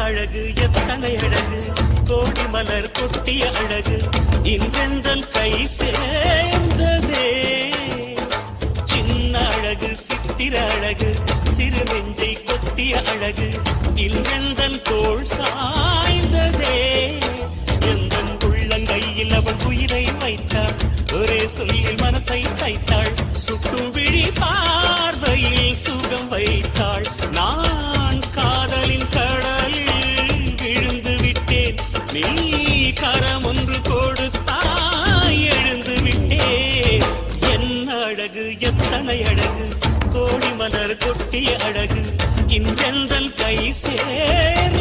அழகு எத்தனை அழகு கோடி மலர் கொட்டிய அழகு இன்றெந்தன் கை சேர்ந்ததே சின்ன அழகு சித்திர அழகு சிறு நெஞ்சை கொத்திய அழகு இன்றெந்தன் தோள் சாய்ந்ததே எந்தன் உள்ளங்கையில் அவள் உயிரை வைத்தாள் ஒரே சொல்லில் மனசை தைத்தாள் சுட்டும் விழி பார்வையில் சுகம் வைத்தாள் நான் காதலின் கடலில் விழுந்து விட்டேன் நீ கரம் ஒன்று கொடுத்தாய் எழுந்து விட்டேன் என்ன அழகு எத்தனை அழகு கோடி மலர் கொட்டிய அழகு இன்றெந்தல் கை சேர்